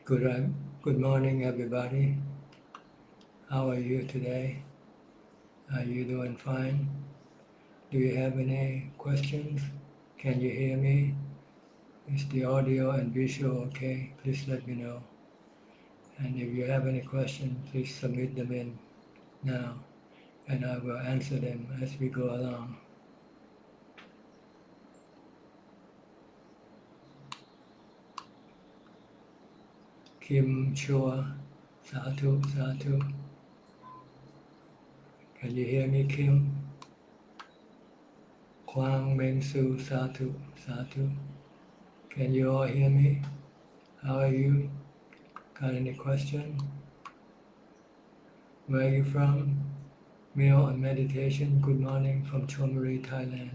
Good, good morning, everybody. How are you today? Are you doing fine? Do you have any questions? Can you hear me? Is the audio and visual okay? Please let me know. And if you have any questions, please submit them in now, and I will answer them as we go along. Kim Chua, Satu, Satu. Can you hear me, Kim? Kwang Meng Su, Satu, Satu. Can you all hear me? How are you? Got any question? Where are you from? Meal and meditation. Good morning from Chonburi, Thailand.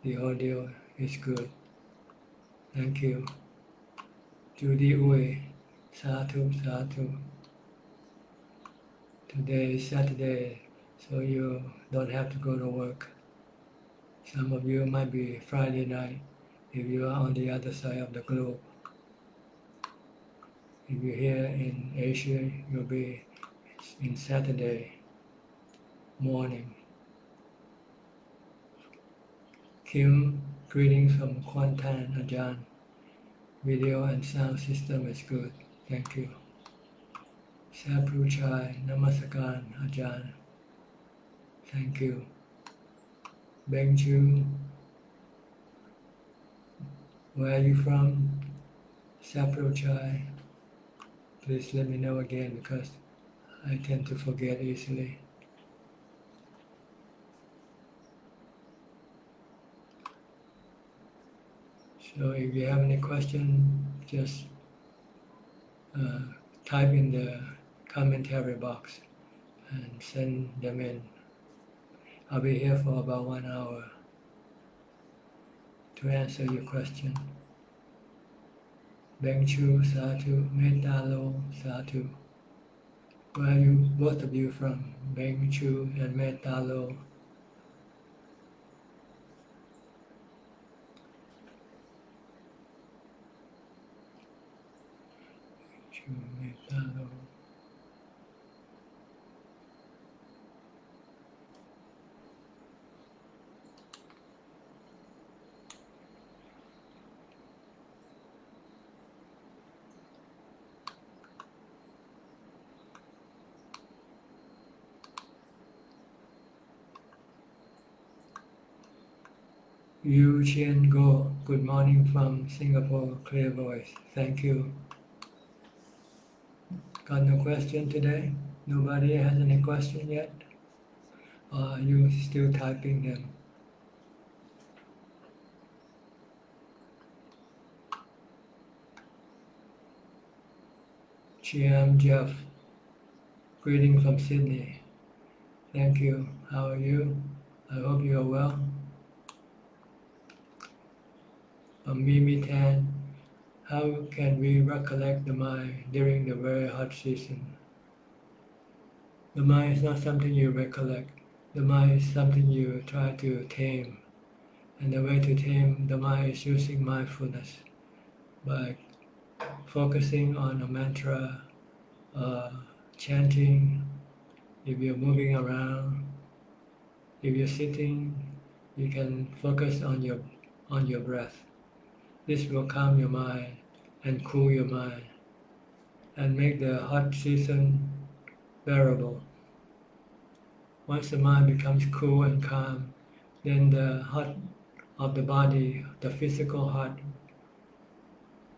The audio is good. Thank you. Judy Uwe. Satu, Satu. Today is Saturday, so you don't have to go to work. Some of you might be Friday night if you are on the other side of the globe. If you're here in Asia, you'll be in Saturday morning. Kim, greetings from Kuantan, Ajahn. Video and sound system is good. Thank you. Sapru Chai, Namaskaran, Ajahn. Thank you. Beng Chu, where are you from? Sapru Chai. Please let me know again because I tend to forget easily. So if you have any question, just type in the commentary box and send them in. I'll be here for about 1 hour to answer your question. Beng Chu, Satu, Metalo, Satu. Where are you, both of you from? Beng Chu and Metalo. Chu, Metalo. Yu Chien Go, good morning from Singapore, clear voice. Thank you. Got no question today? Nobody has any question yet? Or are you still typing them? Chiam Jeff, greeting from Sydney. Thank you. How are you? I hope you are well. Mimi Tan, how can we recollect the mind during the very hot season? The mind is not something you recollect. The mind is something you try to tame. And the way to tame the mind is using mindfulness by focusing on a mantra, chanting. If you're moving around, if you're sitting, you can focus on your breath. This will calm your mind and cool your mind and make the hot season bearable. Once the mind becomes cool and calm, then the hot of the body, the physical hot,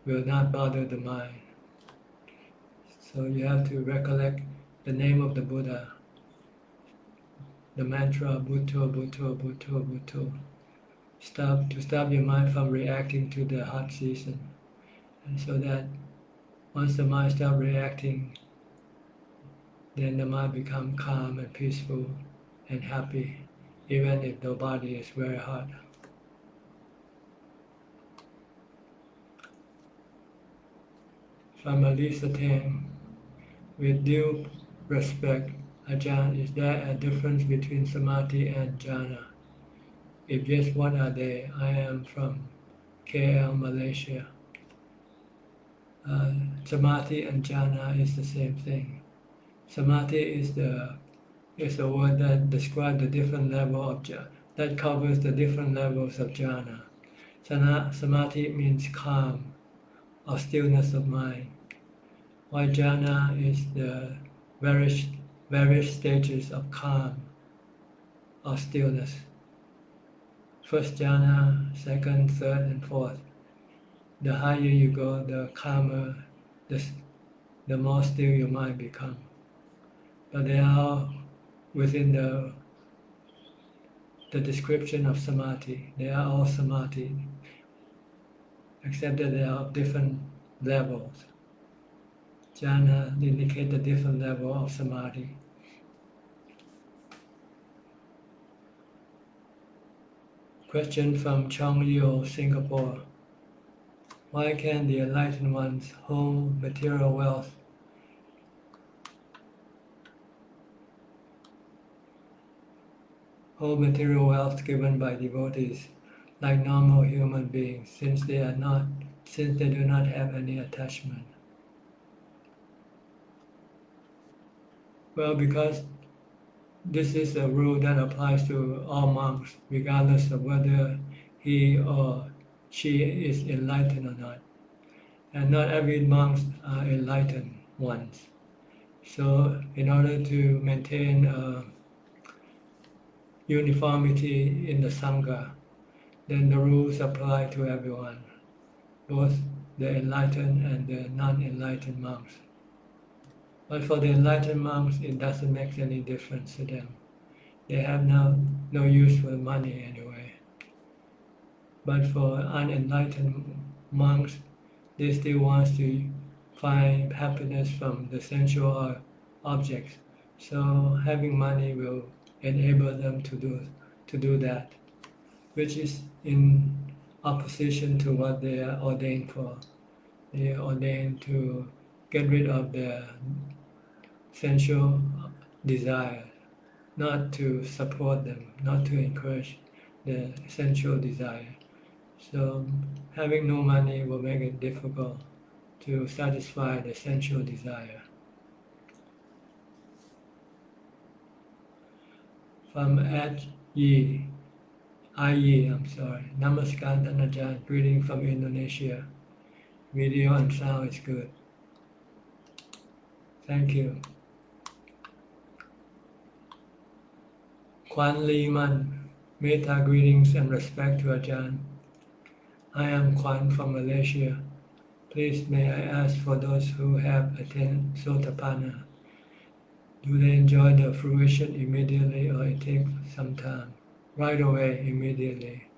will not bother the mind. So you have to recollect the name of the Buddha, the mantra Bhutto, Bhutto, Bhutto, Bhutto. To stop your mind from reacting to the hot season. And so that once the mind stops reacting, then the mind becomes calm and peaceful and happy, even if the body is very hot. From Elisa Tang, with due respect, Ajahn, is there a difference between samadhi and jhana? If yes, what are they? I am from KL, Malaysia. Samadhi and jhana is the same thing. Samadhi is the word that describes the different level of that covers the different levels of jhana. Samadhi means calm or stillness of mind, while jhana is the various stages of calm or stillness. First jhana, second, third, and fourth. The higher you go, the calmer, the more still your mind becomes. But they are within the description of samadhi. They are all samadhi, except that they are of different levels. Jhana indicate the different level of samadhi. Question from Chong Yeo, Singapore. Why can the enlightened ones hold material wealth given by devotees like normal human beings, since they do not have any attachment? Well, because this is a rule that applies to all monks, regardless of whether he or she is enlightened or not. And not every monk are enlightened ones. So in order to maintain uniformity in the Sangha, then the rules apply to everyone, both the enlightened and the non-enlightened monks. But for the enlightened monks, it doesn't make any difference to them. They have no use for money anyway. But for unenlightened monks, they still want to find happiness from the sensual objects. So having money will enable them to do that, which is in opposition to what they are ordained for. They are ordained to get rid of their sensual desire, not to support them, not to encourage the sensual desire. So having no money will make it difficult to satisfy the sensual desire. From Ed Yi, Namaskar Dhanajan, greeting from Indonesia. Video and sound is good. Thank you. Kwan Liman, Metta greetings and respect to Ajahn. I am Kwan from Malaysia. Please may I ask for those who have attained Sotapanna, do they enjoy the fruition immediately or it takes some time? Right away, immediately.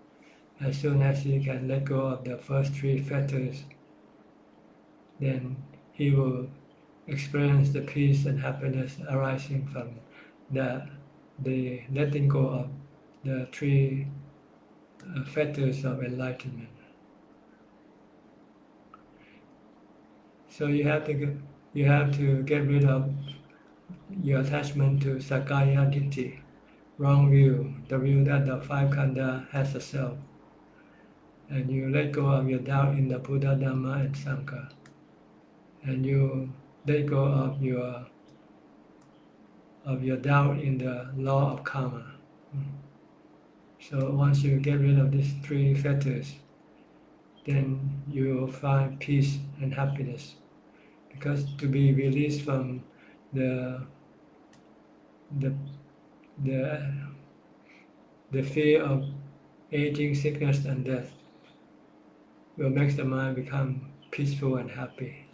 As soon as he can let go of the first three fetters, then he will experience the peace and happiness arising from the letting go of the three fetters of enlightenment. So you have to get rid of your attachment to Sakaya Ditti, wrong view, the view that the five Khanda has a self, and you let go of your doubt in the Buddha, Dhamma, and Sangha, and you let go of your doubt in the law of karma. So once you get rid of these three fetters, then you will find peace and happiness. Because to be released from the fear of aging, sickness, and death will make the mind become peaceful and happy.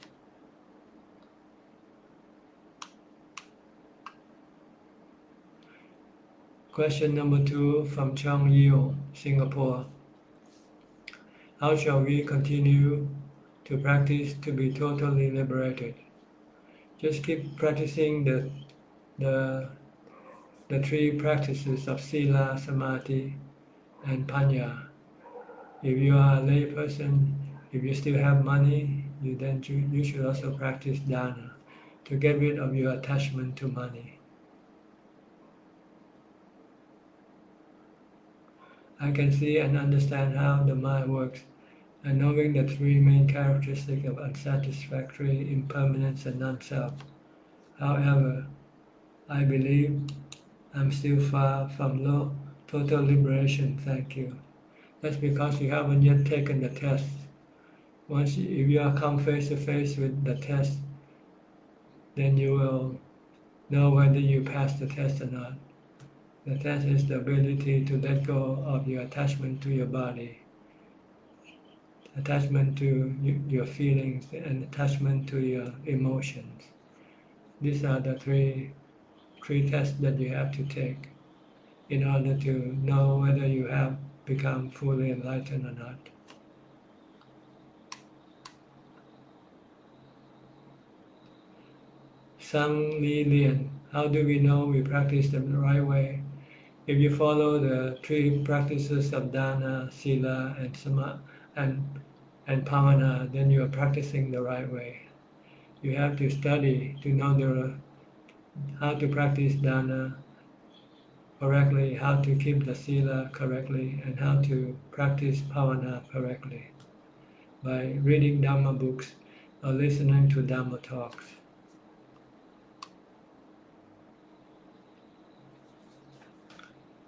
Question number 2 from Chong Yeo, Singapore. How shall we continue to practice to be totally liberated? Just keep practicing the three practices of Sila, Samadhi, and Panya. If you are a lay person, if you still have money, you should also practice dana to get rid of your attachment to money. I can see and understand how the mind works and knowing the three main characteristics of unsatisfactory, impermanence, and non-self. However, I believe I'm still far from total liberation, thank you. That's because you haven't yet taken the test. If you are come face to face with the test, then you will know whether you pass the test or not. The test is the ability to let go of your attachment to your body, attachment to your feelings, and attachment to your emotions. These are the three tests that you have to take in order to know whether you have become fully enlightened or not. Sang Li Lian, how do we know we practice the right way? If you follow the three practices of dana, sila, and and pavana, then you are practicing the right way. You have to study to know how to practice dana correctly, how to keep the sila correctly, and how to practice pavana correctly by reading Dhamma books or listening to Dhamma talks.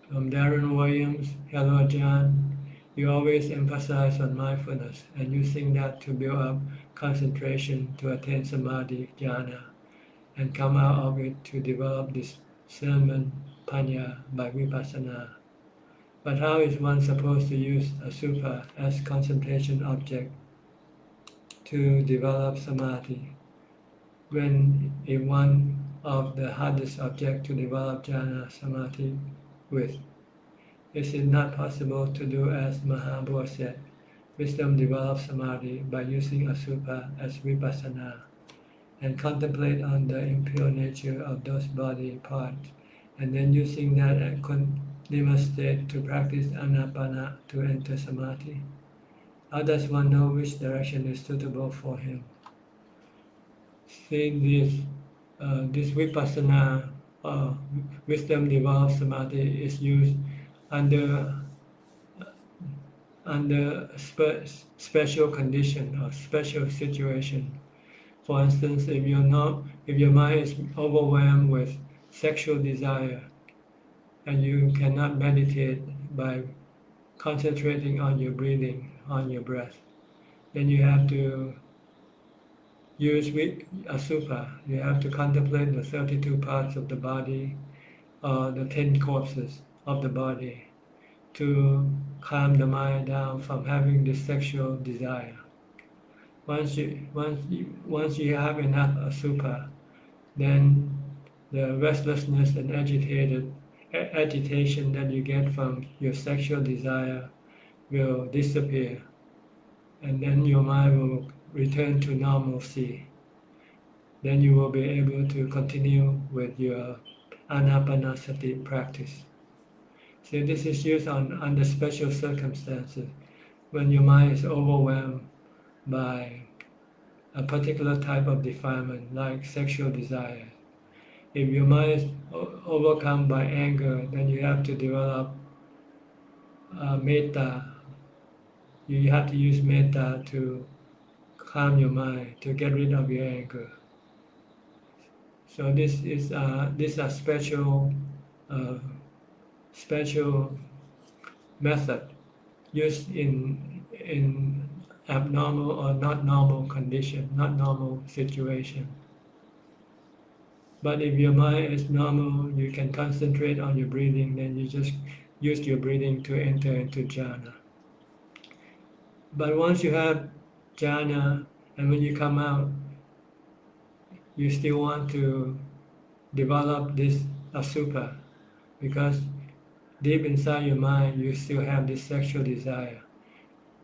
From Darren Williams, hello John. You always emphasize on mindfulness and using that to build up concentration to attain samadhi, jhana, and come out of it to develop discernment, panya, by vipassana. But how is one supposed to use asubha as concentration object to develop samadhi when if one of the hardest object to develop jhana samadhi with? Is it not possible to do as Mahabua said, wisdom develops samadhi by using asubha as vipassana and contemplate on the impure nature of those body parts, and then using that continuous state to practice anapana to enter samadhi? How does one know which direction is suitable for him? See, this vipassana, wisdom develops samadhi, is used under special condition or special situation. For instance, if your mind is overwhelmed with sexual desire and you cannot meditate by concentrating on your breathing, on your breath, then you have to use asubha. You have to contemplate the 32 parts of the body, the 10 corpses of the body, to calm the mind down from having this sexual desire. Once you have enough asubha, then the restlessness and agitation that you get from your sexual desire will disappear, and then your mind will return to normalcy. Then you will be able to continue with your anapanasati practice. So this is used under special circumstances when your mind is overwhelmed by a particular type of defilement like sexual desire. If your mind is overcome by anger, then you have to develop metta. You have to use metta to calm your mind, to get rid of your anger. So these are special method used in abnormal or not normal condition, not normal situation. But if your mind is normal, you can concentrate on your breathing, then you just use your breathing to enter into jhana. But once you have jhana, and when you come out, you still want to develop this asubha, because deep inside your mind you still have this sexual desire,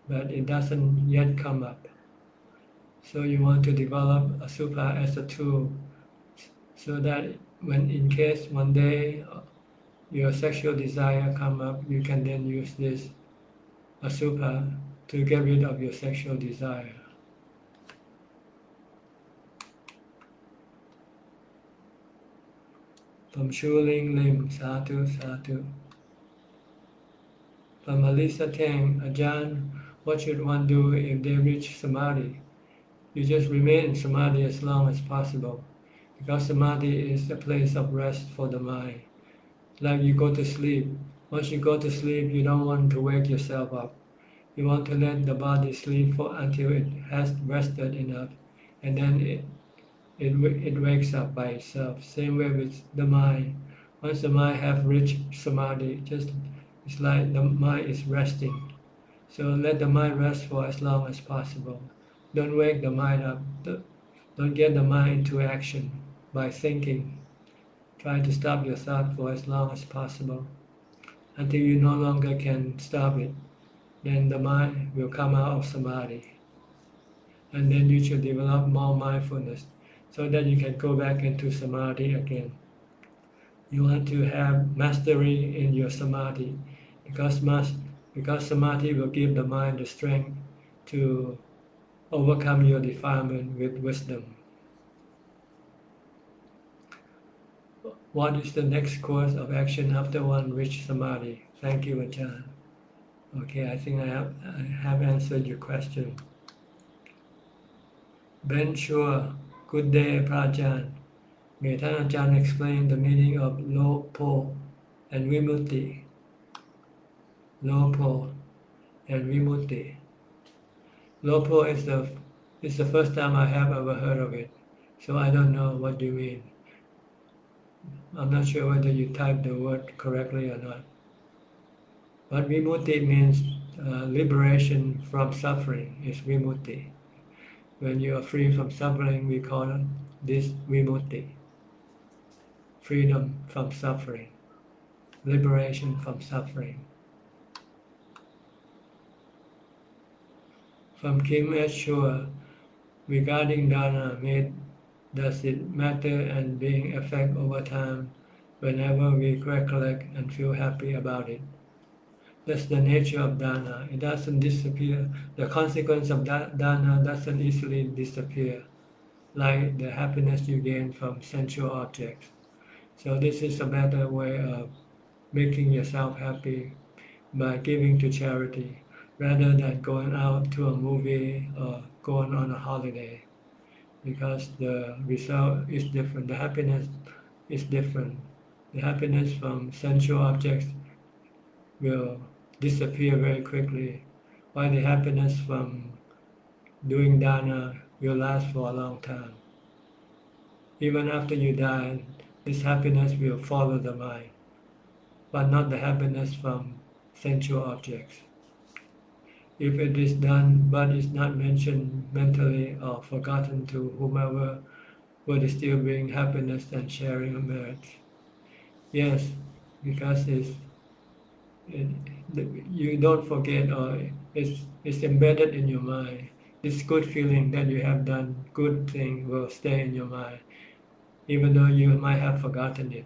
but it doesn't yet come up. So you want to develop asubha as a tool, so that when in case one day your sexual desire come up, you can then use this asubha to get rid of your sexual desire. From Shuling Lim, Sadhu, Sadhu. From Melissa Tang, Ajahn, What should one do if they reach samadhi? You just remain in samadhi as long as possible, because samadhi is a place of rest for the mind. Like you go to sleep. Once you go to sleep, you don't want to wake yourself up. You want to let the body sleep until it has rested enough, and then it wakes up by itself. Same way with the mind. Once the mind have reached samadhi, it's like the mind is resting. So let the mind rest for as long as possible. Don't wake the mind up. Don't get the mind into action by thinking. Try to stop your thought for as long as possible until you no longer can stop it. Then the mind will come out of samadhi. And then you should develop more mindfulness so that you can go back into samadhi again. You want to have mastery in your samadhi because samadhi will give the mind the strength to overcome your defilement with wisdom. What is the next course of action after one reaches samadhi? Thank you, Ajahn. Okay, I think I have answered your question. Ben Shore, good day, Prajan. Mayท่านอาจารย์ explain the meaning of Lopo and Vimutti. Lopo and Vimutti. Lopo is the first time I have ever heard of it, so I don't know what you mean. I'm not sure whether you typed the word correctly or not. But Vimutti means liberation from suffering is Vimutti. When you are free from suffering, we call this Vimutti. Freedom from suffering, liberation from suffering. From Kim S. Shore, regarding dana, does it matter and being effect over time whenever we recollect and feel happy about it? That's the nature of dana. It doesn't disappear. The consequence of dana doesn't easily disappear, like the happiness you gain from sensual objects. So this is a better way of making yourself happy by giving to charity rather than going out to a movie or going on a holiday, because the result is different. The happiness is different. The happiness from sensual objects will disappear very quickly, while the happiness from doing dana will last for a long time. Even after you die, this happiness will follow the mind, but not the happiness from sensual objects. If it is done but is not mentioned mentally or forgotten to whomever, would it still bring happiness and sharing of merit? Yes, because you don't forget, or it's embedded in your mind. This good feeling that you have done good thing will stay in your mind, even though you might have forgotten it.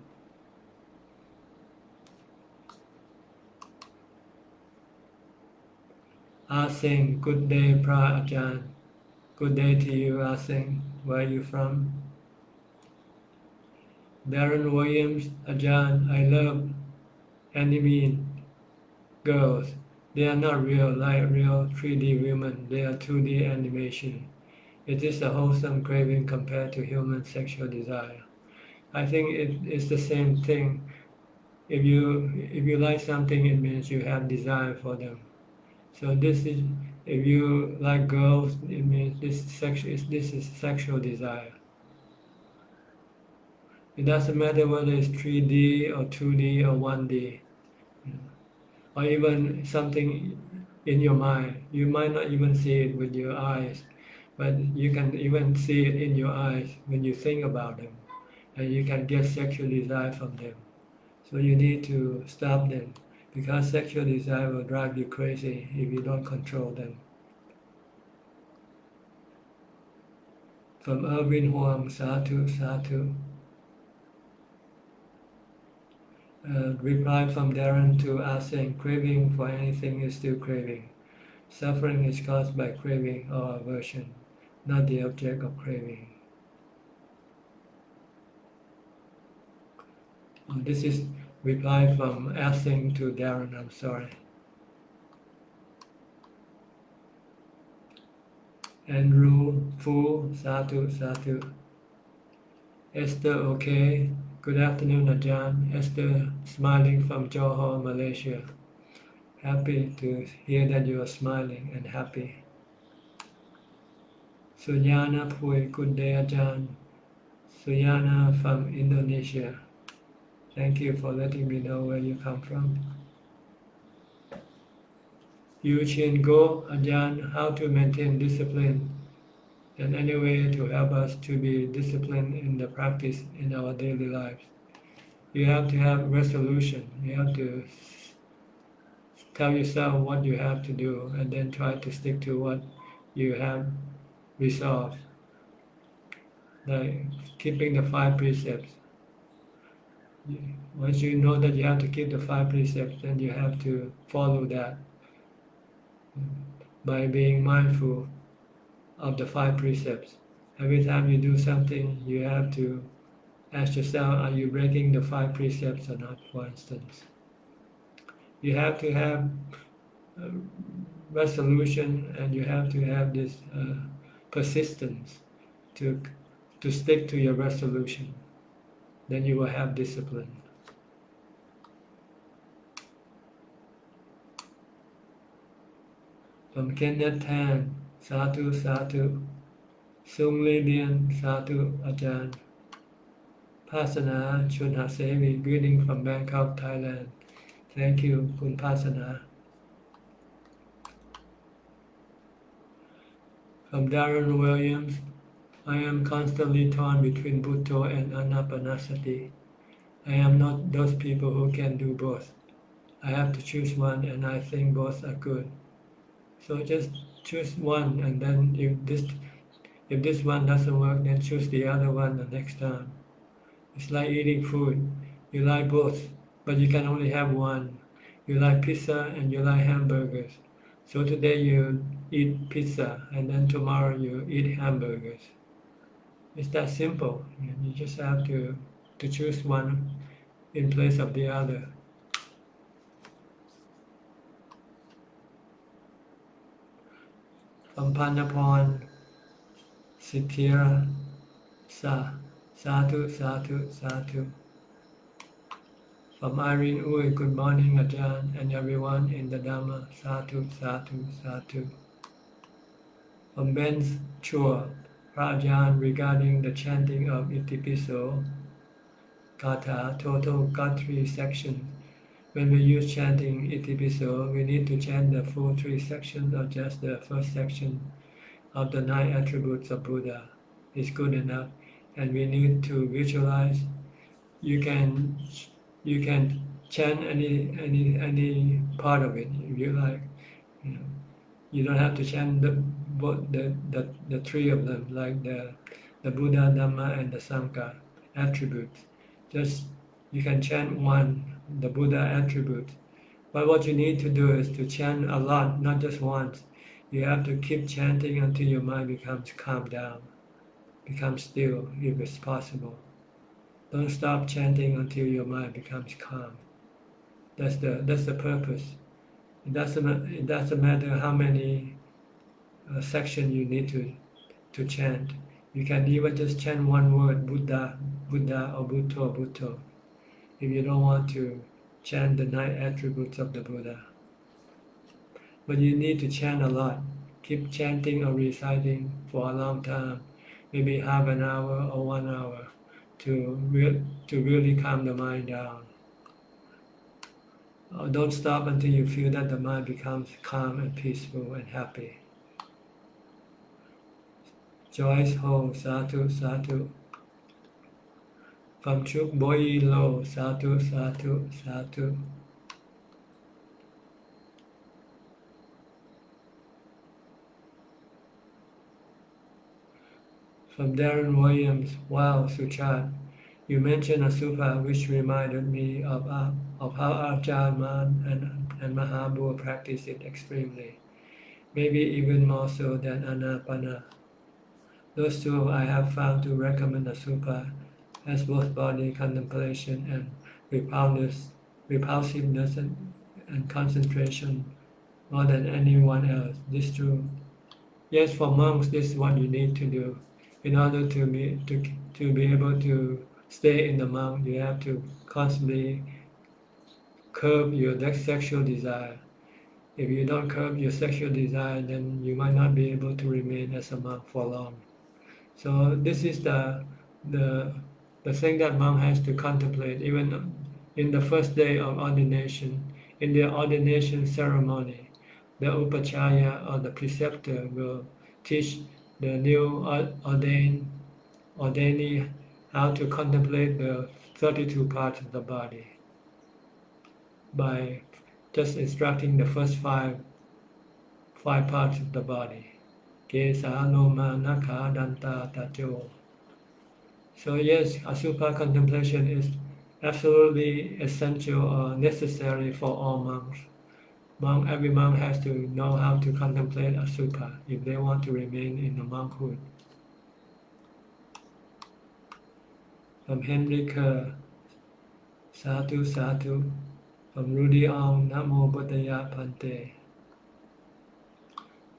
Asing, good day, Pra Ajahn. Good day to you, Asing. Where are you from? Darren Williams, Ajahn, I love anime girls. They are not real, like real 3D women. They are 2D animation. It is a wholesome craving compared to human sexual desire. I think it is the same thing. If you like something, it means you have desire for them. So if you like girls, it means this is sexual desire. It doesn't matter whether it's 3D or 2D or 1D, or even something in your mind. You might not even see it with your eyes, but you can even see it in your eyes when you think about them, and you can get sexual desire from them. So you need to stop them, because sexual desire will drive you crazy if you don't control them. From Irvin Huang, Sadhu, Sadhu. Reply from Darren to Asing, craving for anything is still craving. Suffering is caused by craving or aversion, not the object of craving. This is reply from Asing to Darren, I'm sorry. Andrew Fu, Satu, Satu. Esther, okay. Good afternoon, Ajahn. Esther, smiling from Johor, Malaysia. Happy to hear that you are smiling and happy. Sunyana Pui, good day, Ajahn. Suyana from Indonesia. Thank you for letting me know where you come from. Yu Chin Go, Ajahn, how to maintain discipline and any way to help us to be disciplined in the practice in our daily lives. You have to have resolution. You have to tell yourself what you have to do and then try to stick to what you have resolved. Like keeping the 5 precepts. Once you know that you have to keep the 5 precepts, then you have to follow that by being mindful of the 5 precepts. Every time you do something, you have to ask yourself, are you breaking the 5 precepts or not, for instance. You have to have resolution and you have to have this persistence to stick to your resolution. Then you will have discipline. From Kenneth Tan, Satu, Satu. Sung Lilian, Satu, Ajahn. Pasana Chunhasevi, greeting from Bangkok, Thailand. Thank you, Kun Pasana. From Darren Williams, I am constantly torn between Bhutto and Anapanasati. I am not those people who can do both. I have to choose one and I think both are good. So just choose one and then if this one doesn't work, then choose the other one the next time. It's like eating food. You like both, but you can only have one. You like pizza and you like hamburgers. So today you eat pizza and then tomorrow you eat hamburgers. It's that simple. You just have to choose one in place of the other. From Panaporn, Sitira, Satu, Satu, Satu. From Irene Uy, good morning, Ajahn, and everyone in the Dhamma. Satu, Satu, Satu. From Ben Chua, Ajahn, regarding the chanting of Itipiso, Katha, total got 3 sections. When we use chanting Itipiso, we need to chant the full 3 sections or just the first section of the 9 attributes of Buddha. It's good enough, and we need to visualize. You can chant any part of it if you like. You don't have to chant the 3 of them, like the Buddha, Dhamma, and the Sangha attributes. Just you can chant one, the Buddha attribute. But what you need to do is to chant a lot, not just once. You have to keep chanting until your mind becomes calmed down, becomes still, if it's possible. Don't stop chanting until your mind becomes calm. That's the purpose. It doesn't matter how many sections you need to chant. You can even just chant one word, Buddha, Buddha, or Bhutto, Bhutto, if you don't want to chant the 9 attributes of the Buddha. But you need to chant a lot. Keep chanting or reciting for a long time, maybe half an hour or 1 hour, to really calm the mind down. Don't stop until you feel that the mind becomes calm and peaceful and happy. Joyce Ho, Satu, Satu. From Chuk Boi Lo, Satu, Satu, Satu. From Darren Williams, wow, Suchat, you mentioned a sutta which reminded me of how Ajahn and Mahabua practice it extremely, maybe even more so than Anapana. Those two I have found to recommend a sutta as both body contemplation and repulsiveness and concentration more than anyone else. This true. Yes, for monks, this is what you need to do. In order to be able to stay in the monk, you have to constantly curb your sexual desire. If you don't curb your sexual desire, then you might not be able to remain as a monk for long. So this is the the thing that monk has to contemplate even in the first day of ordination. In the ordination ceremony, the upacharya or the preceptor will teach the new ordainee how to contemplate the 32 parts of the body by just instructing the first five parts of the body. Kesa, Loma, Naka, Danta, Tajo. So yes, Asupa contemplation is absolutely essential or necessary for all monks. Every monk has to know how to contemplate Asupa if they want to remain in the monkhood. From Henry Kerr, Sadhu Sadhu. From Rudy Ong, Namo Buddhaya Pante.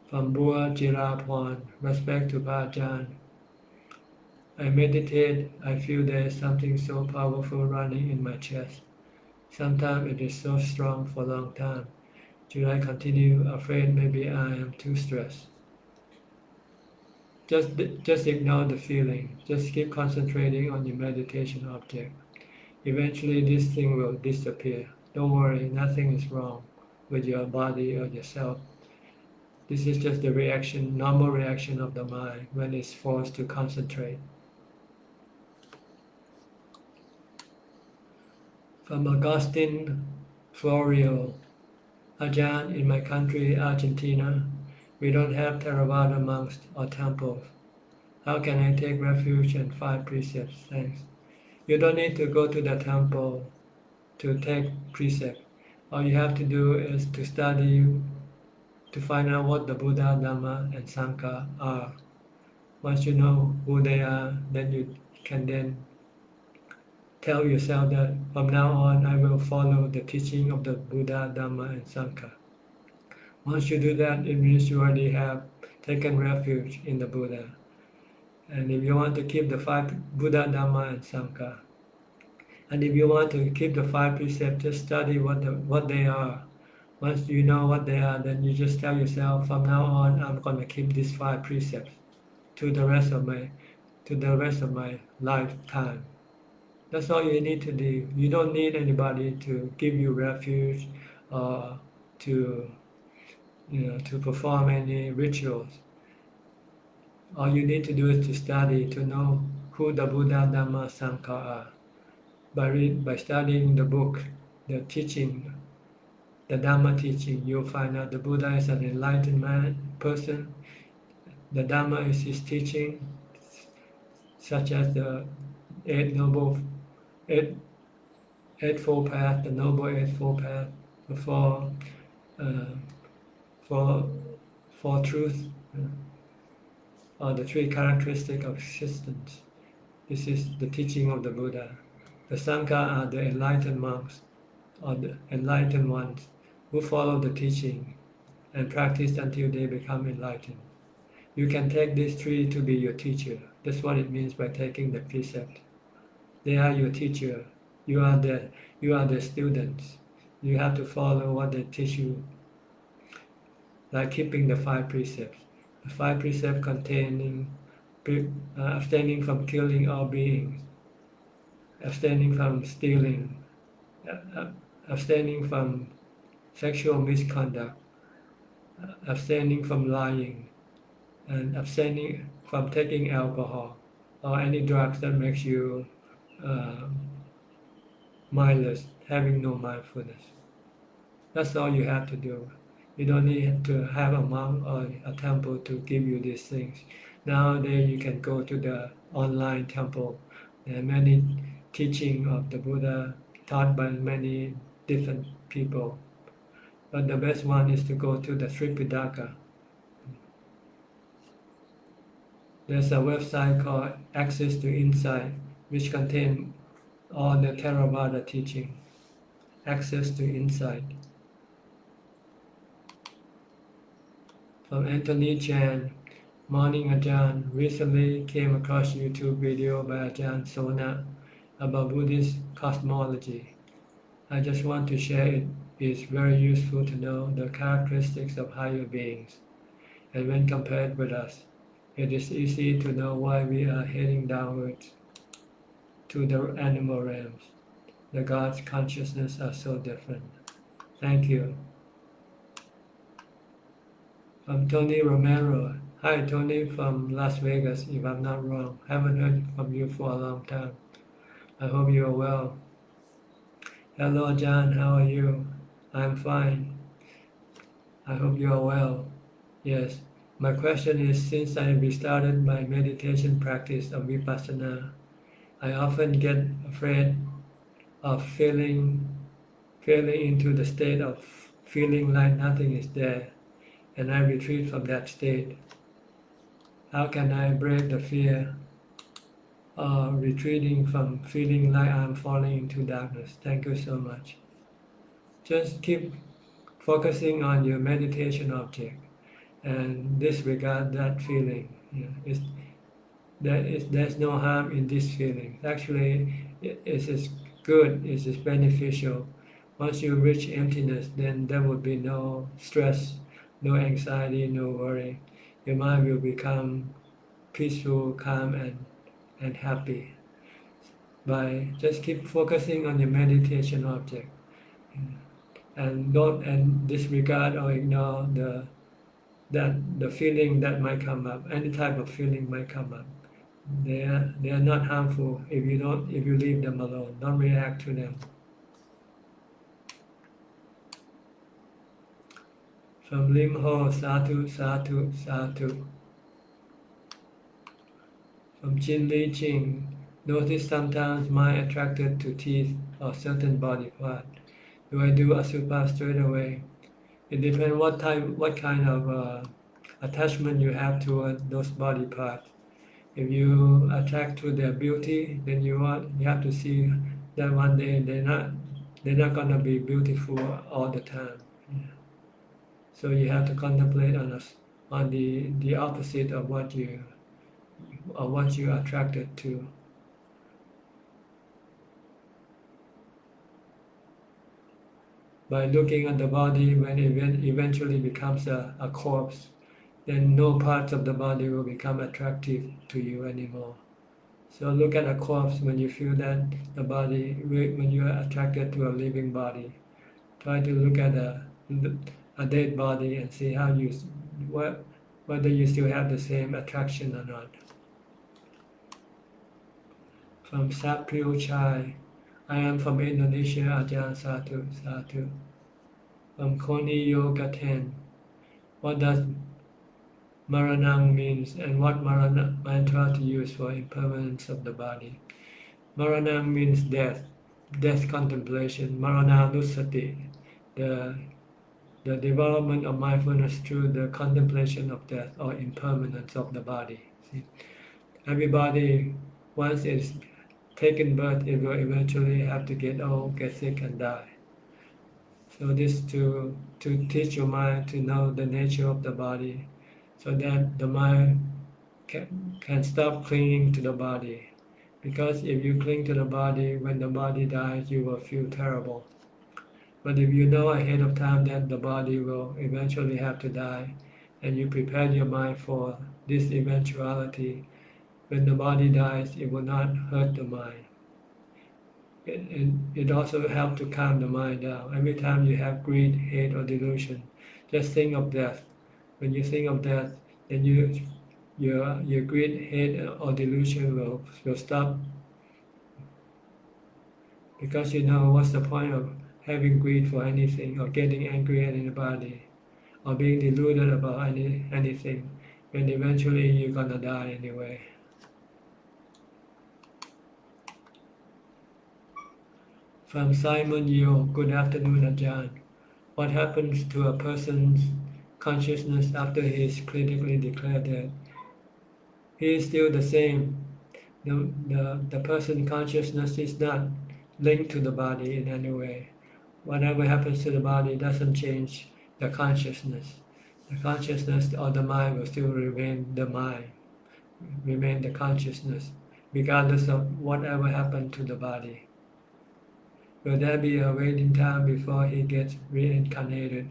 From Bua Jirapon, respect to Bhajan. I meditate, I feel there is something so powerful running in my chest. Sometimes it is so strong for a long time. Should I continue? Afraid maybe I am too stressed. Just ignore the feeling. Just keep concentrating on your meditation object. Eventually this thing will disappear. Don't worry, nothing is wrong with your body or yourself. This is just the reaction, normal reaction of the mind when it's forced to concentrate. From Augustine Florio, Ajahn, in my country, Argentina, we don't have Theravada monks or temples. How can I take refuge in 5 precepts? Thanks. You don't need to go to the temple to take precept. All you have to do is to study, to find out what the Buddha, Dhamma, and Sangha are. Once you know who they are, then you can then tell yourself that from now on I will follow the teaching of the Buddha, Dhamma, and Sangha. Once you do that, it means you already have taken refuge in the Buddha. And if you want to keep the 5 Buddha, Dhamma, and Sangha, and if you want to keep the 5 precepts, just study what they are. Once you know what they are, then you just tell yourself, from now on, I'm going to keep these 5 precepts to the rest of my lifetime. That's all you need to do. You don't need anybody to give you refuge or to perform any rituals. All you need to do is to study, to know who the Buddha, Dhamma, Sangha are. By studying the book, the teaching, the Dhamma teaching, you'll find out the Buddha is an enlightened person. The Dhamma is his teaching, such as the Eightfold Path, the Noble Eightfold Path, for truth, or the 3 characteristics of existence. This is the teaching of the Buddha. The Sangha are the enlightened monks, or the enlightened ones, who follow the teaching and practice until they become enlightened. You can take these 3 to be your teacher. That's what it means by taking the precept. They are your teacher. You are the students. You have to follow what they teach you. Like keeping the 5 precepts. The 5 precepts containing abstaining from killing all beings, abstaining from stealing, abstaining from sexual misconduct, abstaining from lying, and abstaining from taking alcohol or any drugs that makes you mindless, having no mindfulness. That's all you have to do. You don't need to have a monk or a temple to give you these things. Nowadays you can go to the online temple. There are many teaching of the Buddha taught by many different people. But the best one is to go to the Tripitaka. There's a website called Access to Insight, which contains all the Theravada teaching. Access to Insight. From Anthony Chan, Morning Ajahn. Recently came across YouTube video by Ajahn Sona about Buddhist cosmology. I just want to share it. It's very useful to know the characteristics of higher beings, and when compared with us, it is easy to know why we are heading downwards to the animal realms. The God's consciousness are so different. Thank you. From Tony Romero. Hi Tony from Las Vegas, if I'm not wrong. Haven't heard from you for a long time. I hope you are well. Hello John, how are you? I'm fine. I hope you are well. Yes. My question is, since I restarted my meditation practice of Vipassana, I often get afraid of falling into the state of feeling like nothing is there, and I retreat from that state. How can I break the fear of retreating from feeling like I'm falling into darkness? Thank you so much. Just keep focusing on your meditation object and disregard that feeling. There's no harm in this feeling. Actually, it is good, it is beneficial. Once you reach emptiness, then there will be no stress, no anxiety, no worry. Your mind will become peaceful, calm, and happy. By just keep focusing on your meditation object, and don't disregard or ignore the feeling that might come up. Any type of feeling might come up. They are not harmful if you leave them alone. Don't react to them. From Lim Ho, Sadhu, Sadhu, Sadhu. From Jin Li Jing, notice sometimes mind attracted to teeth or certain body part. Do I do Asubha straight away? It depends what kind of attachment you have toward those body parts. If you attract to their beauty, then you have to see that one day they're not gonna be beautiful all the time. So you have to contemplate on the opposite of what you are attracted to. By looking at the body when it eventually becomes a corpse, then no parts of the body will become attractive to you anymore. So look at a corpse when you feel that the body, when you are attracted to a living body. Try to look at a dead body and see whether you still have the same attraction or not. From Sapril Chai, I am from Indonesia, Ajahn Sadhu, Sadhu. From Koni Yoga 10, what does Maranam means and what mantra to use for impermanence of the body? Maranam means death contemplation. Marananusati, the development of mindfulness through the contemplation of death or impermanence of the body. See? Everybody, once it's taken birth, it will eventually have to get old, get sick, and die. So this to teach your mind to know the nature of the body, so that the mind can stop clinging to the body. Because if you cling to the body, when the body dies, you will feel terrible. But if you know ahead of time that the body will eventually have to die, and you prepare your mind for this eventuality, when the body dies, it will not hurt the mind. It also helps to calm the mind down. Every time you have greed, hate, or delusion, just think of death. When you think of death, then your greed, hate, or delusion will stop. Because you know what's the point of having greed for anything, or getting angry at anybody, or being deluded about anything, when eventually you're gonna die anyway. From Simon Yo, good afternoon, Ajahn. What happens to a person's consciousness after he is clinically declared dead? He is still the same. The person's consciousness is not linked to the body in any way. Whatever happens to the body doesn't change the consciousness. The consciousness or the mind will still remain the mind, remain the consciousness, regardless of whatever happened to the body. Will there be a waiting time before he gets reincarnated,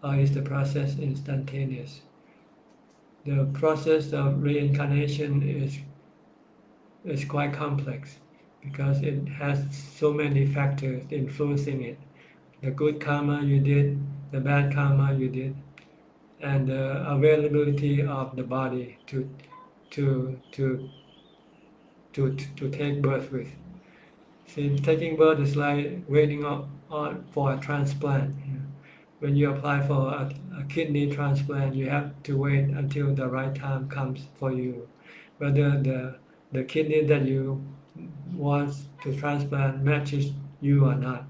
or is the process instantaneous? The process of reincarnation is quite complex because it has so many factors influencing it. The good karma you did, the bad karma you did, and the availability of the body to take birth with. See, taking birth is like waiting for a transplant. When you apply for a kidney transplant, you have to wait until the right time comes for you, whether the kidney that you want to transplant matches you or not.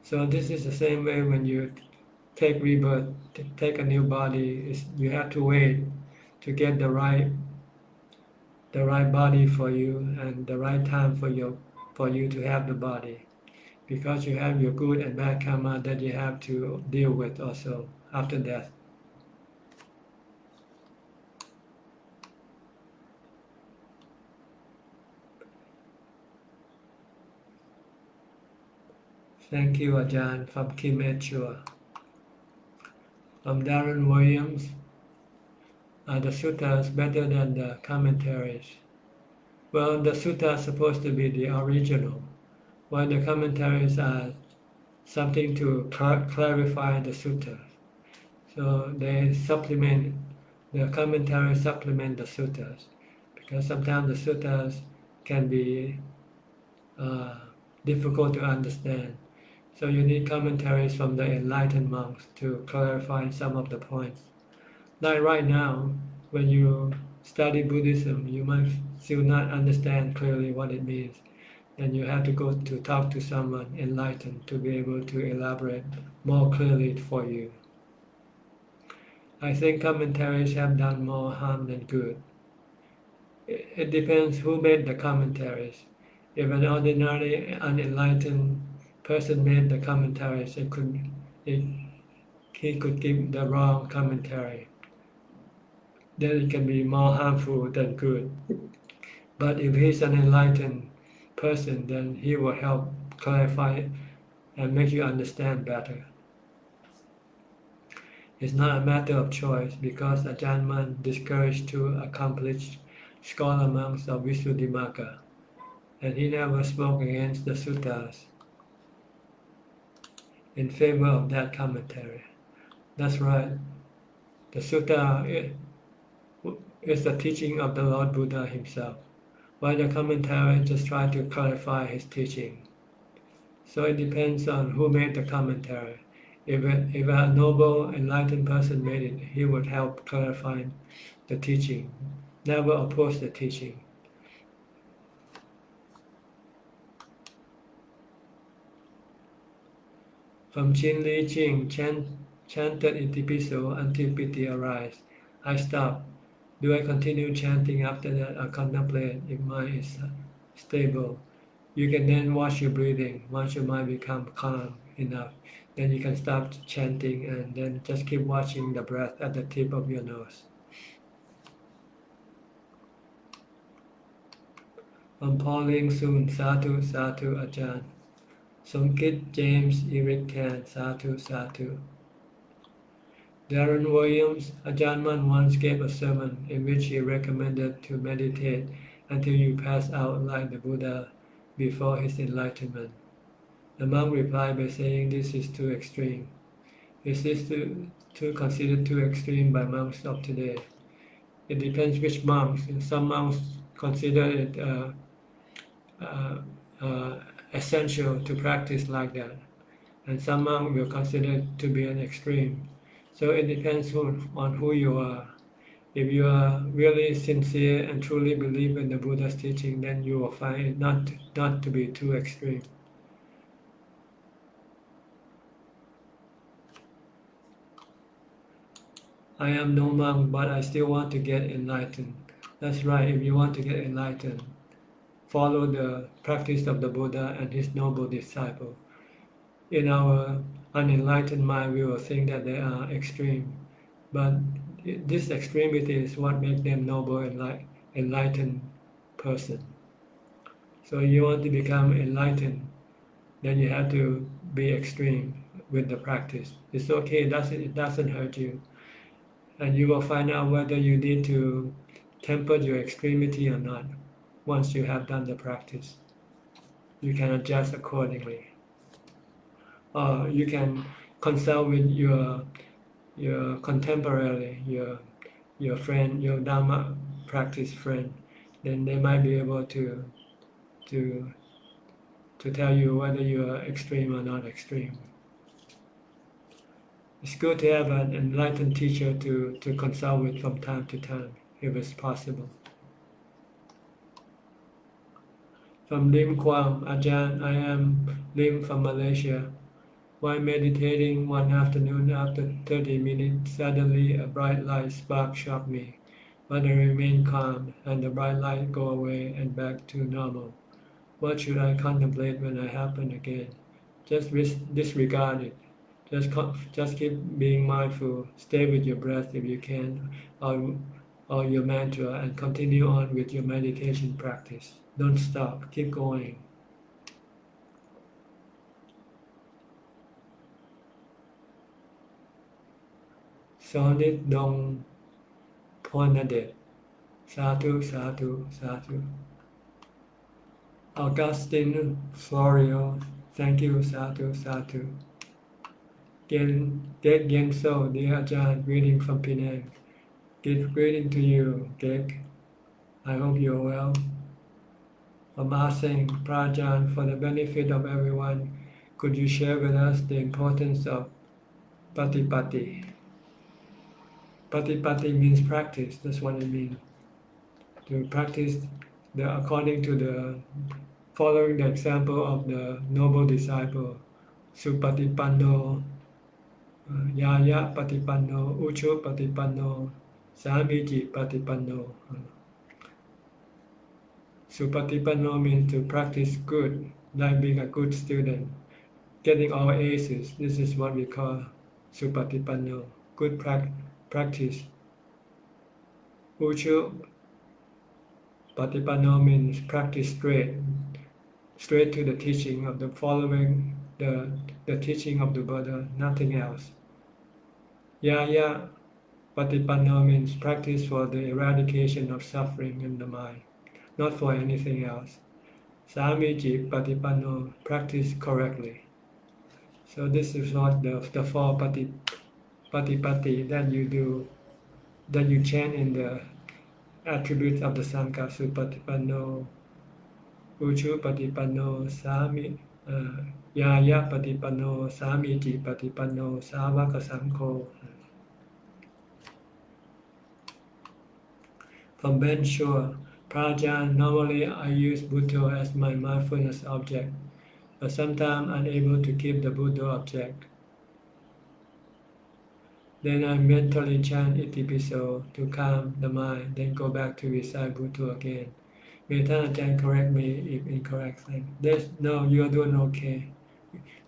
So this is the same way when you take rebirth, take a new body. You have to wait to get the right body for you and the right time for you to have the body, because you have your good and bad karma that you have to deal with also after death. Thank you, Ajahn, from Kim Echua. From Darren Williams, are the suttas better than the commentaries? Well, the sutta is supposed to be the original, while the commentaries are something to clarify the sutta. So they supplement, the commentaries supplement the suttas, because sometimes the suttas can be difficult to understand. So you need commentaries from the enlightened monks to clarify some of the points. Like right now, when you study Buddhism, you might still not understand clearly what it means, and you have to go to talk to someone enlightened to be able to elaborate more clearly for you. I think commentaries have done more harm than good. It depends who made the commentaries. If an ordinary unenlightened person made the commentaries, he could give the wrong commentary. Then it can be more harmful than good. But if he's an enlightened person, then he will help clarify and make you understand better. It's not a matter of choice, because Ajahn Mun discouraged two accomplished scholar monks of Visuddhimagga, and he never spoke against the suttas in favor of that commentary. That's right. The sutta is the teaching of the Lord Buddha himself, while the commentary just try to clarify his teaching. So it depends on who made the commentary. If a noble, enlightened person made it, he would help clarify the teaching, never oppose the teaching. From Chin Li Ching, chanted Itipiso until piti arise. I stop. Do I continue chanting after that, or contemplate if mind is stable? You can then watch your breathing. Once your mind becomes calm enough, then you can stop chanting and then just keep watching the breath at the tip of your nose. From Pauline Soon, Satu, Satu, Ajahn. Songkit James Eric Tan, Satu, Satu. Darren Williams, Ajahn Mun once gave a sermon in which he recommended to meditate until you pass out like the Buddha before his enlightenment. The monk replied by saying this is too extreme. Is this too considered too extreme by monks of today? It depends which monks. Some monks consider it essential to practice like that, and some monks will consider it to be an extreme. So it depends on who you are. If you are really sincere and truly believe in the Buddha's teaching, then you will find it not to be too extreme. I am no monk, but I still want to get enlightened. That's right, if you want to get enlightened, follow the practice of the Buddha and his noble disciple. In our unenlightened mind, we will think that they are extreme. But this extremity is what makes them noble and enlightened person. So you want to become enlightened, then you have to be extreme with the practice. It's okay, it doesn't hurt you. And you will find out whether you need to temper your extremity or not once you have done the practice. You can adjust accordingly. Or you can consult with your contemporary, your friend, your Dharma practice friend. Then they might be able to tell you whether you are extreme or not extreme. It's good to have an enlightened teacher to consult with from time to time, if it's possible. From Lim Kwam, Ajahn, I am Lim from Malaysia. While meditating one afternoon, after 30 minutes, suddenly a bright light spark shocked me, but I remained calm, and the bright light go away and back to normal. What should I contemplate when it happens again? Just disregard it. Just keep being mindful. Stay with your breath if you can, or your mantra, and continue on with your meditation practice. Don't stop. Keep going. Sonit Dong Ponadet. Sadhu, sadhu, sadhu. Augustine Florio. Thank you, sadhu, sadhu. Gek Genso, dear Ajahn, greeting from Penang. Greeting to you, Gek. I hope you're well. From Aseng, Prajan, for the benefit of everyone, could you share with us the importance of patipati? Patipati means practice, that's what it means. To practice according to the following the example of the noble disciple, Supatipanno, Yaya Patipanno, Uchu Patipanno, Samiji Patipanno. Supatipanno means to practice good, like being a good student, getting all aces. This is what we call Supatipanno, good practice. Uchu Patipanno means practice straight to the teaching of the following the teaching of the Buddha, nothing else. Yaya Patipanno means practice for the eradication of suffering in the mind, not for anything else. Samiji Patipanno, practice correctly. So this is what the four patipati that you do, that you chant in the attributes of the Sangha, Supatipanno, Uchu Patipanno, Yaya Patipanno, Samiji Patipanno, Savaka Sangho. From Ben Shore, Prajan, normally I use Buddha as my mindfulness object, but sometimes unable to keep the Buddha object. Then I mentally chant Itipiso to calm the mind, then go back to recite Buddha again. May Ajahn correct me if incorrect thing. No, you are doing okay.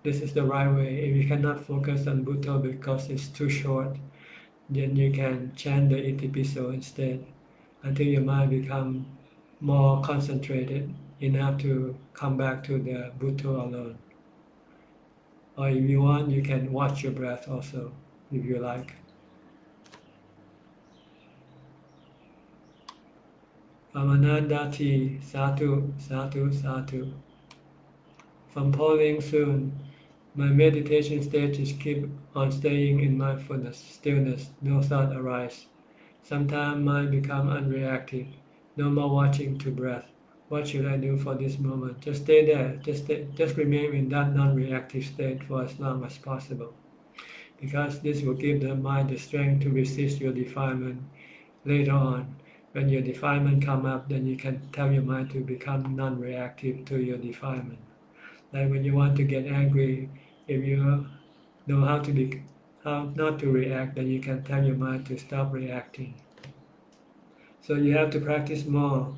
This is the right way. If you cannot focus on Buddha because it's too short, then you can chant the Itipiso instead, until your mind becomes more concentrated enough to come back to the Buddha alone. Or if you want, you can watch your breath also, if you like. Amanandati, Sadhu, Sadhu, Sadhu. From Pauling soon, my meditation stage is keep on staying in mindfulness, stillness, no thought arise. Sometimes mind become unreactive, no more watching to breath. What should I do for this moment? Just stay there, just remain in that non-reactive state for as long as possible. Because this will give the mind the strength to resist your defilement later on. When your defilement come up, then you can tell your mind to become non-reactive to your defilement. Like when you want to get angry, if you know how not to react, then you can tell your mind to stop reacting. So you have to practice more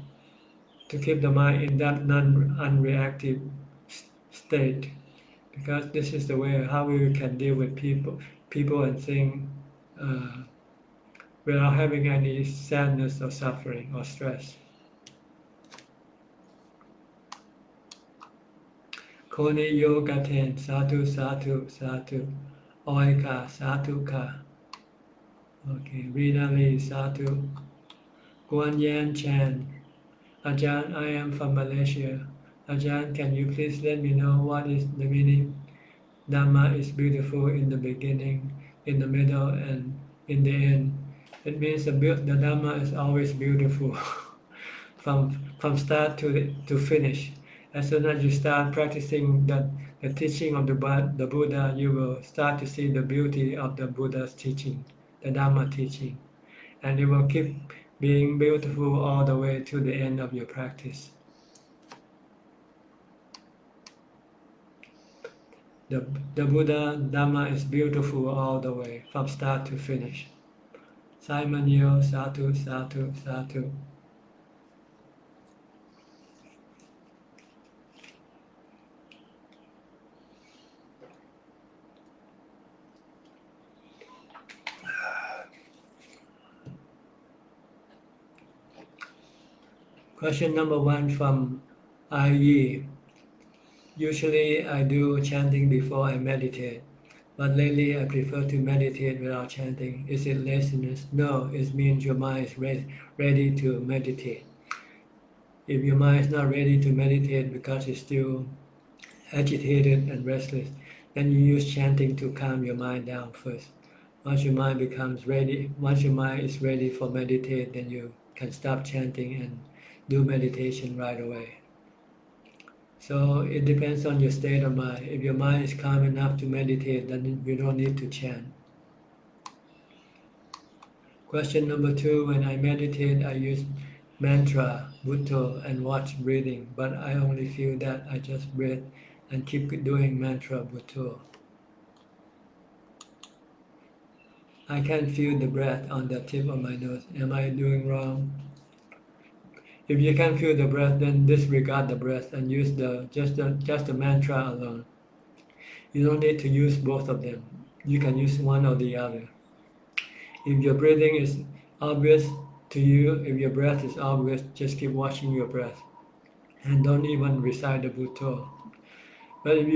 to keep the mind in that unreactive state, because this is the way how we can deal with people and things without having any sadness or suffering or stress. Koni yoga ten, sadhu, sadhu, sadhu. Oika, sadhu ka. Okay, Rina Lee, sadhu. Guan Yan Chan. Ajahn, I am from Malaysia. Ajahn, can you please let me know what is the meaning? Dhamma is beautiful in the beginning, in the middle, and in the end. It means the Dhamma is always beautiful from start to finish. As soon as you start practicing the teaching of the Buddha, you will start to see the beauty of the Buddha's teaching, the Dhamma teaching. And it will keep being beautiful all the way to the end of your practice. The Buddha Dhamma is beautiful all the way, from start to finish. Simon Yo, Sadhu, Sadhu, Sadhu. Question number 1 from Ai. Usually I do chanting before I meditate, but lately I prefer to meditate without chanting. Is it laziness? No, it means your mind is ready to meditate. If your mind is not ready to meditate because it's still agitated and restless, then you use chanting to calm your mind down first. Once your mind becomes ready, once your mind is ready for meditate, then you can stop chanting and do meditation right away. So it depends on your state of mind. If your mind is calm enough to meditate, then you don't need to chant. Question number 2, when I meditate, I use mantra, Bhutto, and watch breathing, but I only feel that I just breathe and keep doing mantra, Bhutto. I can feel the breath on the tip of my nose. Am I doing wrong? If you can feel the breath, then disregard the breath and use just the mantra alone. You don't need to use both of them. You can use one or the other. If your breathing is obvious to you, if your breath is obvious, just keep watching your breath and don't even recite the Bhutto. But if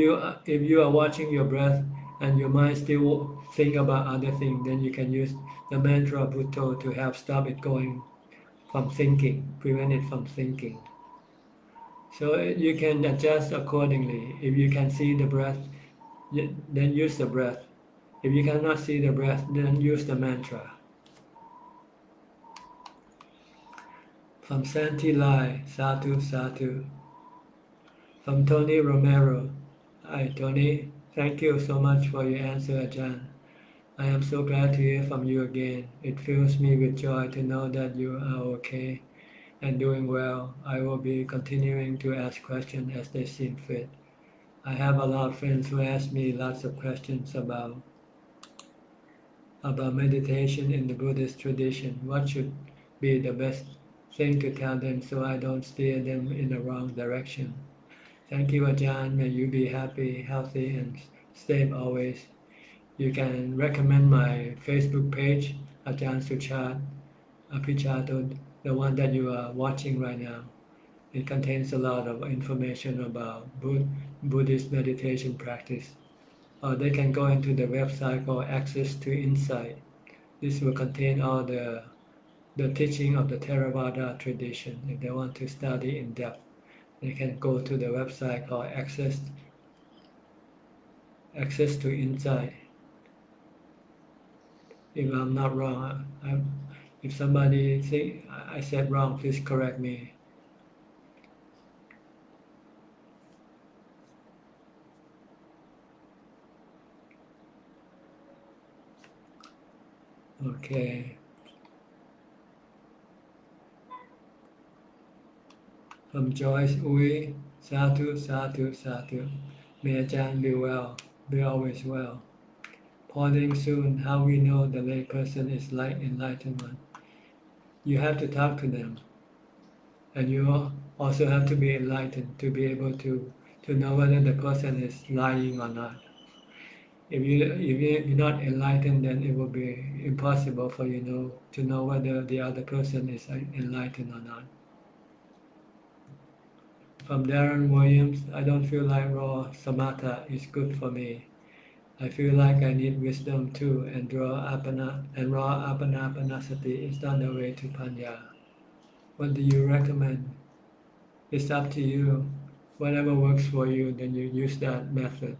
you are watching your breath and your mind still think about other things, then you can use the mantra Bhutto to help stop it going from thinking, prevent it from thinking. So you can adjust accordingly. If you can see the breath, then use the breath. If you cannot see the breath, then use the mantra. From Santi Lai, Sadhu, Sadhu. From Tony Romero. Hi Tony, thank you so much for your answer, Ajahn. I am so glad to hear from you again. It fills me with joy to know that you are okay and doing well. I will be continuing to ask questions as they seem fit. I have a lot of friends who ask me lots of questions about meditation in the Buddhist tradition. What should be the best thing to tell them so I don't steer them in the wrong direction? Thank you, Ajahn. May you be happy, healthy, and safe always. You can recommend my Facebook page, Ajahn Suchat Apichato, the one that you are watching right now. It contains a lot of information about Buddhist meditation practice. Or they can go into the website called Access to Insight. This will contain all the teaching of the Theravada tradition. If they want to study in depth, they can go to the website called Access to Insight. If I'm not wrong, if somebody think I said wrong, please correct me. Okay. From Joyce Uy, Sadhu, Sadhu, Sadhu. May Ajahn be well, be always well. Pauline soon, how we know the lay person is like enlightenment. You have to talk to them. And you also have to be enlightened to be able to know whether the person is lying or not. If you're not enlightened, then it will be impossible for you to know whether the other person is enlightened or not. From Darren Williams, I don't feel like raw samatha is good for me. I feel like I need wisdom too, and raw apanasati is not the way to panya. What do you recommend? It's up to you. Whatever works for you, then you use that method.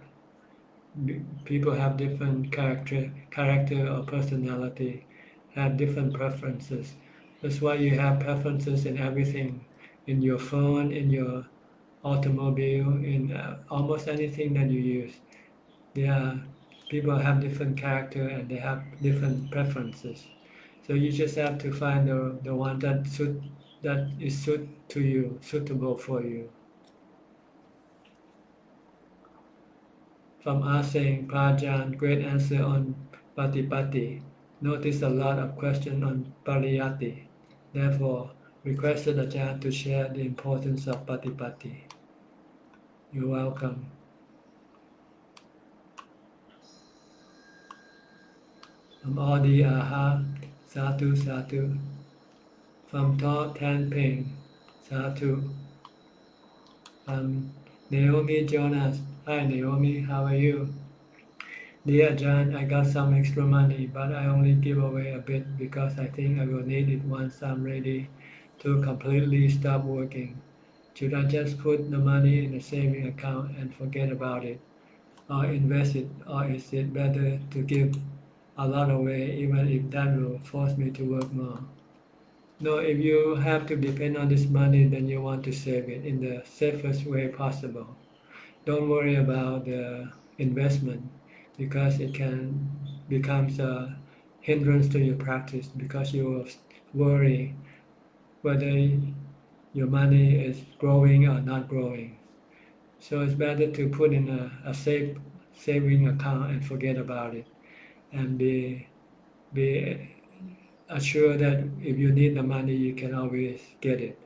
People have different character or personality, have different preferences. That's why you have preferences in everything, in your phone, in your automobile, in almost anything that you use. People have different character and they have different preferences. So you just have to find the one that is suitable for you. From Aseng Prajan, great answer on Patipati. Notice a lot of questions on Pariyati. Therefore, requested Ajahn to share the importance of Patipati. You're welcome. From Audi Aha, Satu Satu. From To Tan Ping, Satu. From Naomi Jonas, hi Naomi, how are you? Dear John, I got some extra money, but I only give away a bit because I think I will need it once I'm ready to completely stop working. Should I just put the money in a saving account and forget about it, or invest it, or is it better to give a lot away even if that will force me to work more? No, if you have to depend on this money, then you want to save it in the safest way possible. Don't worry about the investment because it can become a hindrance to your practice because you will worry whether your money is growing or not growing. So it's better to put in a safe saving account and forget about it, and be assured that if you need the money, you can always get it.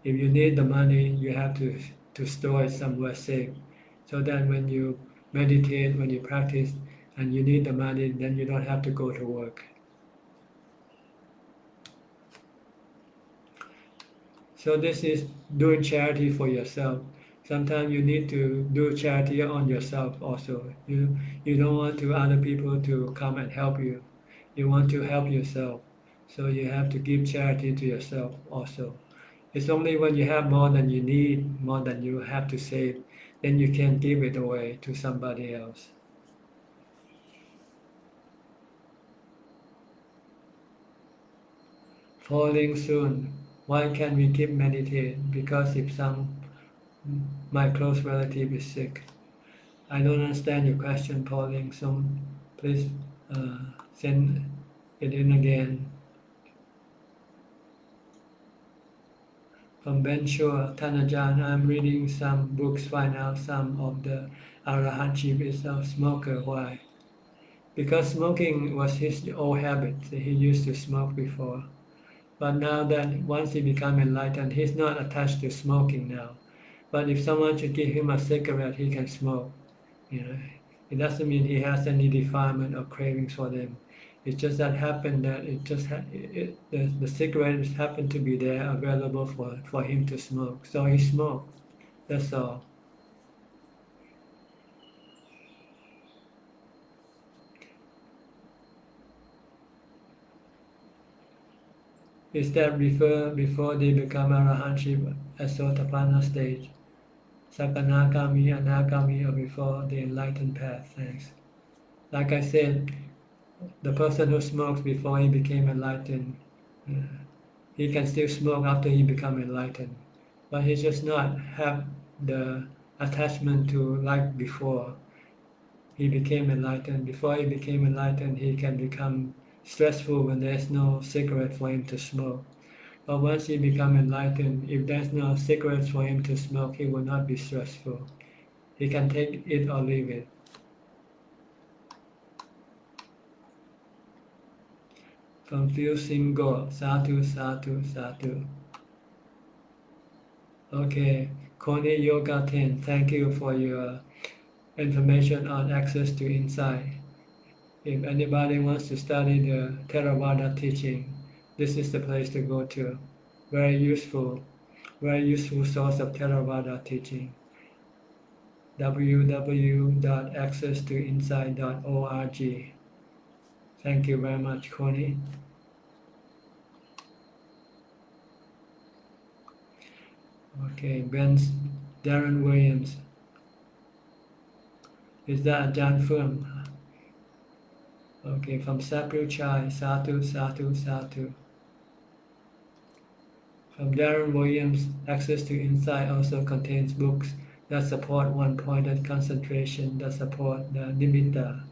If you need the money, you have to store it somewhere safe, so that when you meditate, when you practice, and you need the money, then you don't have to go to work. So this is doing charity for yourself. Sometimes you need to do charity on yourself also. You don't want other people to come and help you. You want to help yourself. So you have to give charity to yourself also. It's only when you have more than you need, more than you have to save, then you can give it away to somebody else. Falling soon. Why can we keep meditate? Because if my close relative is sick. I don't understand your question, Pauline, so please send it in again. From Ben Shore, Tanajan, I'm reading some books, find out some of the Arahantship is a smoker. Why? Because smoking was his old habit. He used to smoke before. But now that once he become enlightened, he's not attached to smoking now. But if someone should give him a cigarette, he can smoke. It doesn't mean he has any defilement or cravings for them. It's just that happened that the cigarettes happened to be there available for him to smoke. So he smoked. That's all. Is that before they become arahantship at Sotapanna stage? Sakanagami, Anagami, or before the enlightened path? Thanks. Like I said, the person who smokes before he became enlightened, he can still smoke after he become enlightened, but he just not have the attachment to like before he became enlightened. Before he became enlightened, he can become stressful when there's no cigarette for him to smoke. But once he become enlightened, if there's no cigarettes for him to smoke, he will not be stressful. He can take it or leave it. From Phil Singo, Sadhu, Sadhu, Sadhu. Okay, Kone Yoga 10, thank you for your information on access to insight. If anybody wants to study the Theravada teaching, this is the place to go to. Very useful source of Theravada teaching. www.accesstoinsight.org. Thank you very much, Connie. Okay, Darren Williams. Is that Ajahn Phum? Okay, from Sapru Chai, Satu, Satu, Satu. From Darren Williams, Access to Insight also contains books that support one-pointed concentration, that support the nimitta.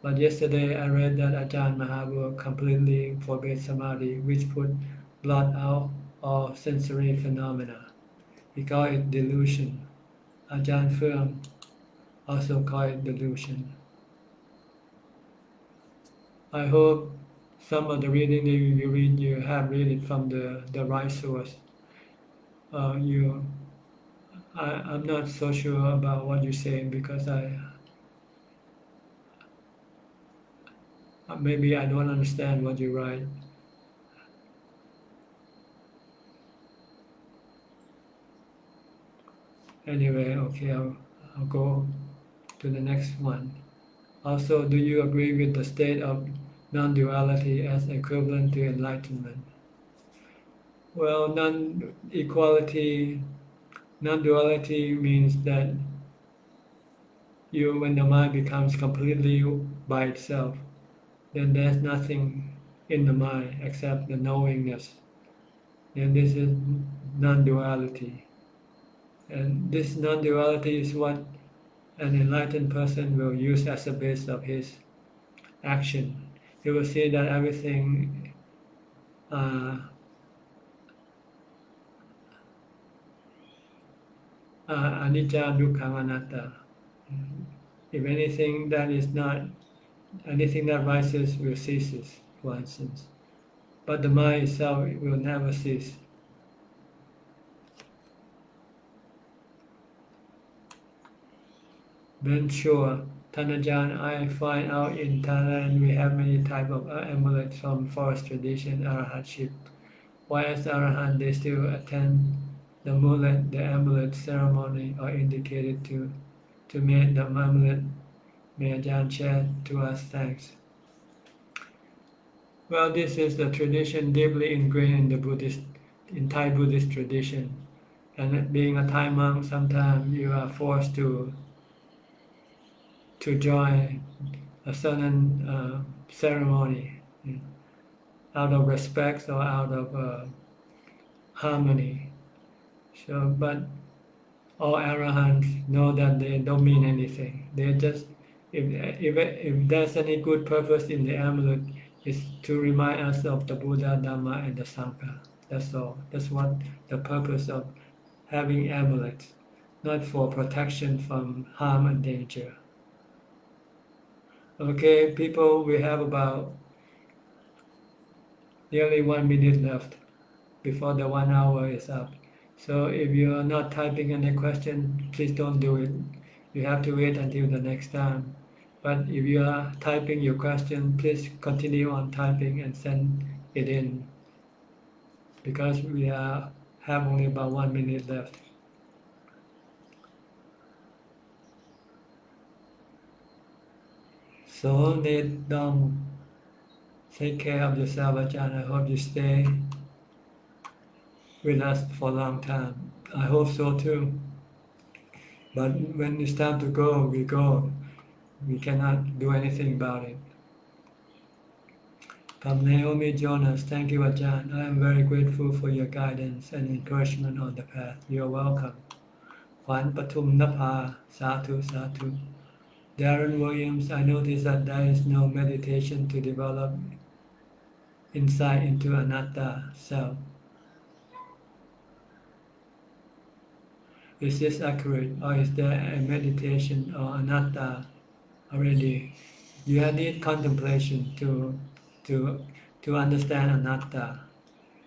But yesterday I read that Ajahn Mahabur completely forbade samadhi, which put blot out all sensory phenomena. He called it delusion. Ajahn Phum also called it delusion. I hope some of the reading that you read, you have read it from the right source. I'm not so sure about what you say because maybe I don't understand what you write. Anyway, okay, I'll go to the next one. Also, do you agree with the state of non-duality as equivalent to enlightenment? Well, non-duality means that when the mind becomes completely by itself, then there's nothing in the mind except the knowingness. Then this is non-duality. And this non-duality is what an enlightened person will use as a base of his action. He will see that everything anicca, dukkha, anatta. If anything that rises will ceases, for instance. But the mind itself will never cease. Ben sure, Thanajan, I find out in Thailand we have many types of amulets from forest tradition, arahatship. Why as Arahant they still attend the amulet ceremony or indicated to make the amulet? May Ajahn share to us, thanks. Well, this is the tradition deeply ingrained in Thai Buddhist tradition. And being a Thai monk, sometimes you are forced to join a certain ceremony out of respect or out of harmony. So, but all arahants know that they don't mean anything. They just, if there's any good purpose in the amulet, it's to remind us of the Buddha, Dhamma, and the Sangha. That's all. That's what the purpose of having amulets, not for protection from harm and danger. Okay, people, we have about nearly 1 minute left before the 1 hour is up. So if you are not typing any question, please don't do it. You have to wait until the next time. But if you are typing your question, please continue on typing and send it in, because we have only about 1 minute left. So, Nate Dong, take care of yourself, Ajahn. I hope you stay with us for a long time. I hope so too. But when it's time to go, we go. We cannot do anything about it. From Naomi Jonas, thank you, Ajahn. I am very grateful for your guidance and encouragement on the path. You're welcome. Kwan Patum Napa, Satu, Satu. Darren Williams, I noticed that there is no meditation to develop insight into anatta self. Is this accurate, or is there a meditation or anatta already? You need contemplation to understand anatta.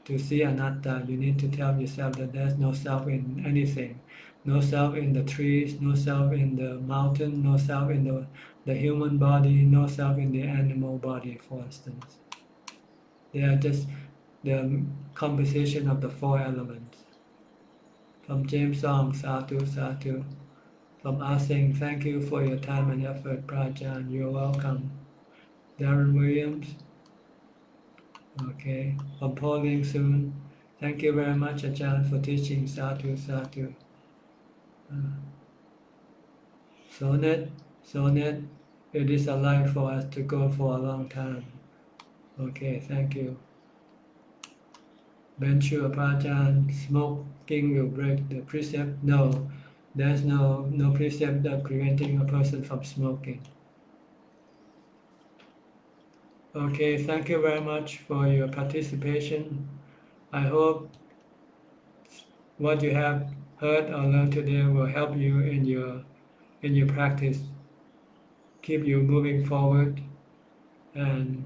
To see anatta, you need to tell yourself that there's no self in anything. No self in the trees, no self in the mountain, no self in the human body, no self in the animal body, for instance. They are just the composition of the four elements. From James Song, Sadhu, Sadhu. From Asing, thank you for your time and effort, Prajan. You're welcome. Darren Williams, okay. From Pauline Soon, thank you very much, Ajahn, for teaching. Sadhu, Sadhu. Sonet, it is a life for us to go for a long time. Okay, thank you. Benchu Prajan, smoking will break the precept? No, there's no precept of preventing a person from smoking. Okay, thank you very much for your participation. I hope what you have heard or learned today will help you in your practice, keep you moving forward, and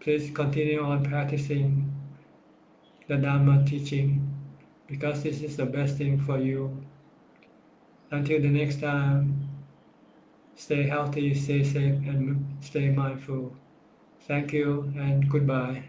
please continue on practicing the Dharma teaching, because this is the best thing for you. Until the next time, stay healthy, stay safe, and stay mindful. Thank you and goodbye.